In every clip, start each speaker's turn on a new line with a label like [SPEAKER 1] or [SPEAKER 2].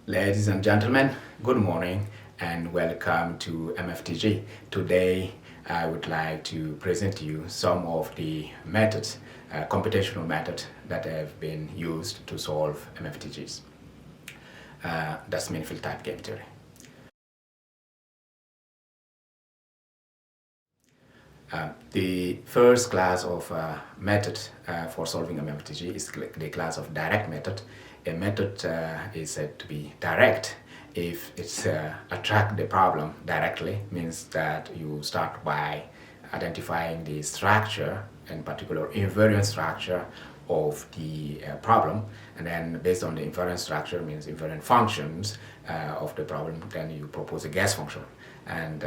[SPEAKER 1] Ladies and gentlemen, good morning and welcome to MFTG. Today, I would like to present to you some of the methods, computational methods that have been used to solve MFTGs. That's mean field type game theory. The first class of method for solving a MFTG is the class of direct method. A method is said to be direct if it's attract the problem directly, means that you start by identifying the structure, in particular invariant structure of the problem, and then based on the invariant structure, means invariant functions of the problem, then you propose a guess function. And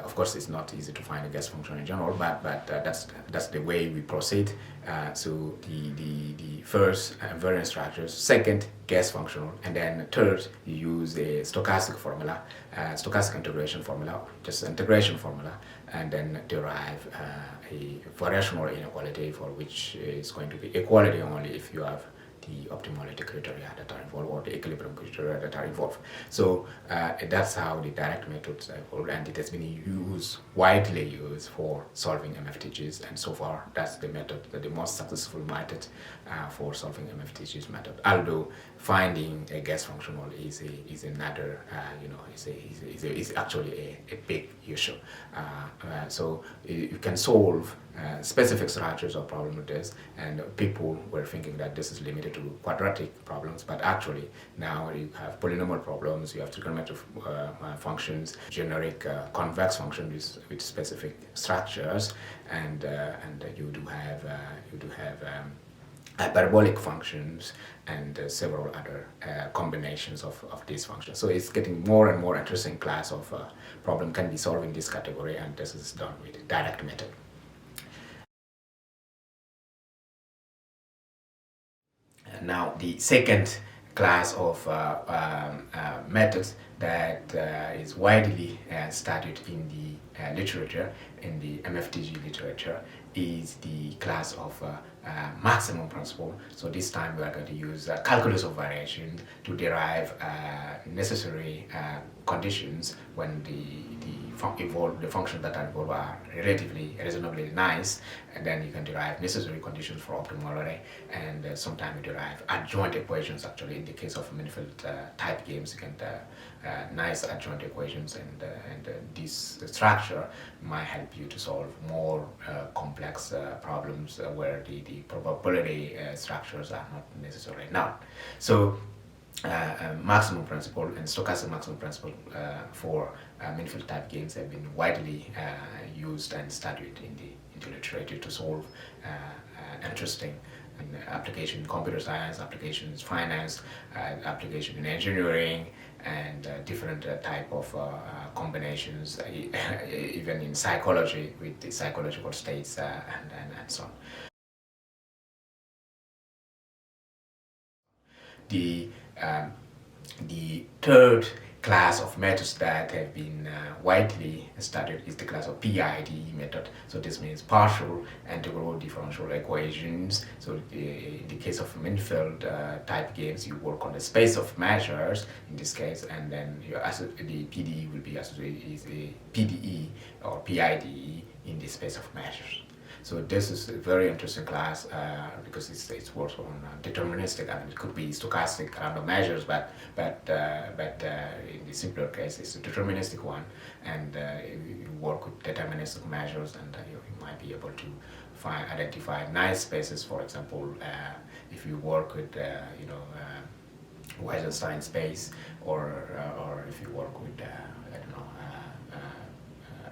[SPEAKER 1] of course it's not easy to find a guess function in general, but that's the way we proceed. So the first invariant structures, second guess functional, and then third you use the stochastic formula, stochastic integration formula, just integration formula, and then derive a variational inequality for which is going to be equality only if you have the optimality criteria that are involved or the equilibrium criteria that are involved. So that's how the direct methods are evolved, and it has been widely used for solving MFTGs, and so far that's the method, the most successful method for solving MFTGs method. Although finding a guess functional is another, is actually a big issue. So you can solve specific structures of problem with this, and people were thinking that this is limited to quadratic problems, but actually now you have polynomial problems, you have trigonometric functions, generic convex functions with specific structures, and you do have hyperbolic functions and several other combinations of these functions. So it's getting more and more interesting class of problem can be solved in this category, and this is done with a direct method. Now the second class of methods that is widely studied in the literature, in the MFTG literature, is the class of maximum principle. So this time we are going to use calculus of variation to derive necessary conditions when the functions that are involved are reasonably nice, and then you can derive necessary conditions for optimality, and sometimes you derive adjoint equations. Actually, in the case of manifold type games, you can nice adjoint equations, and this structure might help you to solve more complex problems where the probability structures are not necessarily known. So maximum principle and stochastic maximum principle for manifold type games have been widely used and studied in the literature to solve interesting application in computer science, applications in finance, application in engineering, and different type of combinations, even in psychology with the psychological states and so on. The third class of methods that have been widely studied is the class of PID method. So this means partial integral differential equations. So in the case of manifold type games, you work on the space of measures in this case, and then the PDE will be associated with a PDE or PIDE in the space of measures. So this is a very interesting class because it works on deterministic. I mean, it could be stochastic random measures, but in the simpler case, it's a deterministic one, and you work with deterministic measures, and you might be able to identify nice spaces. For example, if you work with Weissenstein space, or if you work with I don't know.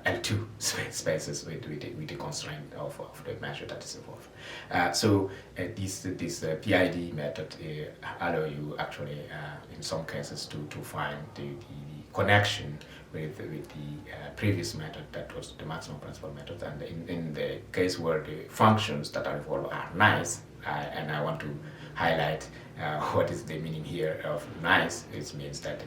[SPEAKER 1] L2 spaces with the constraint of the measure that is involved. So this PID method allow you actually in some cases to find the connection with the previous method, that was the maximum principle method, and in the case where the functions that are involved are nice, and I want to highlight what is the meaning here of nice. It means that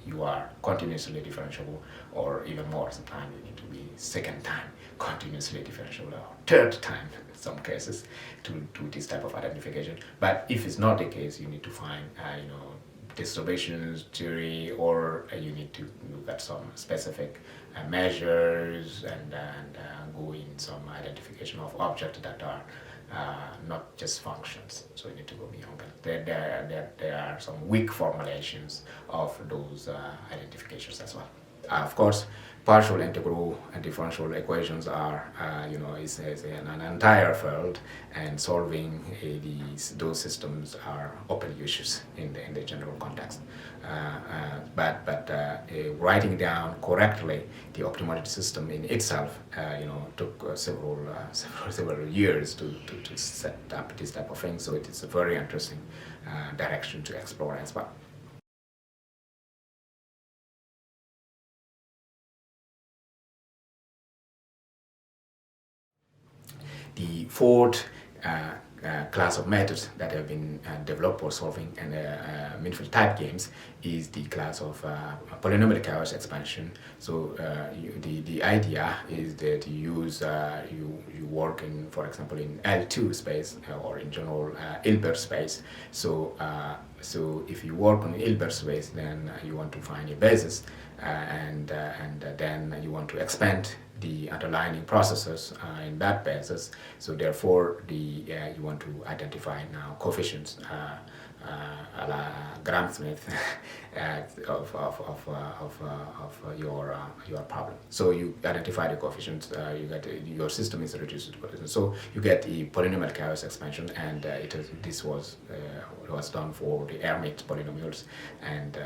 [SPEAKER 1] you are continuously differentiable, or even more, sometimes you need to be second time continuously differentiable, or third time in some cases to this type of identification. But if it's not the case, you need to find distribution theory, or you need to look at some specific measures and go in some identification of objects that are not just functions. So you need to go beyond that. There are some weak formulations of those identifications as well. Of course, partial integral and differential equations are, is an entire field, and solving those systems are open issues in the general context. But writing down correctly the optimality system in itself, took several years to set up this type of thing. So it is a very interesting direction to explore as well. The fourth class of methods that have been developed for solving and meaningful type games is the class of polynomial chaos expansion. So the idea is that you use you work in, for example, in L2 space or in general Hilbert space. So if you work on Hilbert space, then you want to find a basis, and then you want to expand the underlying processes in that basis. So therefore, you want to identify now coefficients a la Gram-Smith of your problem. So you identify the coefficients. You get your system is reduced to coefficients. So you get the polynomial chaos expansion, and this was done for the Hermite polynomials and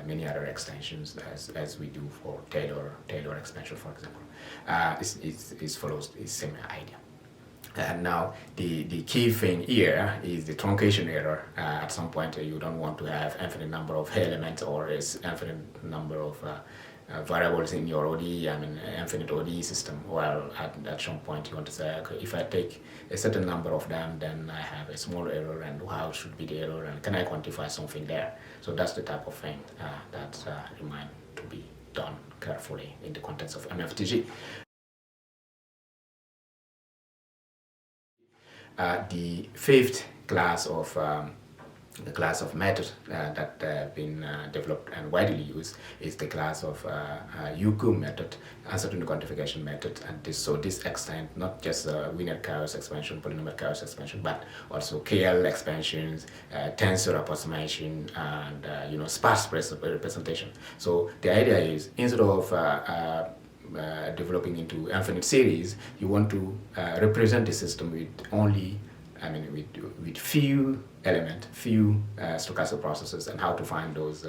[SPEAKER 1] many other extensions as we do for Taylor expansion, for example. It follows the same idea. And now the key thing here is the truncation error. At some point you don't want to have infinite number of elements or infinite number of variables in your ODE, infinite ODE system. Well, at some point you want to say, okay, if I take a certain number of them, then I have a small error, and how should be the error, and can I quantify something there? So that's the type of thing that remains to be done carefully in the context of MFTG. The fifth class of method that have been developed and widely used is the class of UQ method, uncertainty quantification method, and this extends not just linear chaos expansion, polynomial chaos expansion, but also KL expansions, tensor approximation, and sparse representation. So the idea is, instead of developing into infinite series, you want to represent the system with only, with few elements, few stochastic processes, and how to find those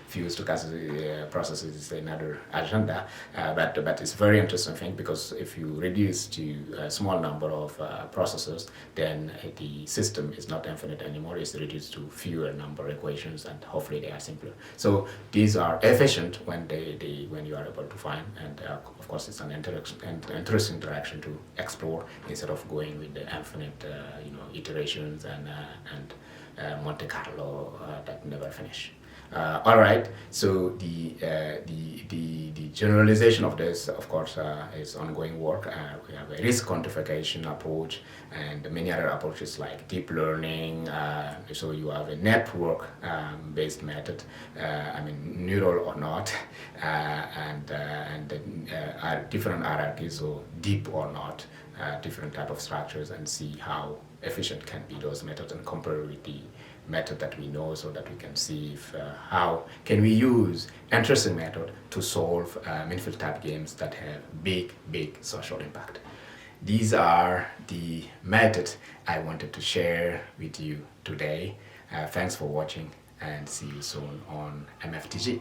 [SPEAKER 1] few stochastic processes is another agenda. But it's a very interesting thing, because if you reduce to a small number of processes, then the system is not infinite anymore. It's reduced to fewer number of equations, and hopefully they are simpler. So these are efficient when when you are able to find, and of course it's an interesting direction to explore, instead of going with the infinite iterations and Monte Carlo that never finish. All right. So the generalization of this, of course, is ongoing work. We have a risk quantification approach and many other approaches like deep learning. So you have a network-based method, neural or not, and different hierarchies, so deep or not, different type of structures, and see how efficient can be those methods, and compare with the method that we know, so that we can see if how can we use interesting method to solve meaningful type games that have big social impact. These are the methods I wanted to share with you today. Thanks for watching, and see you soon on MFTG.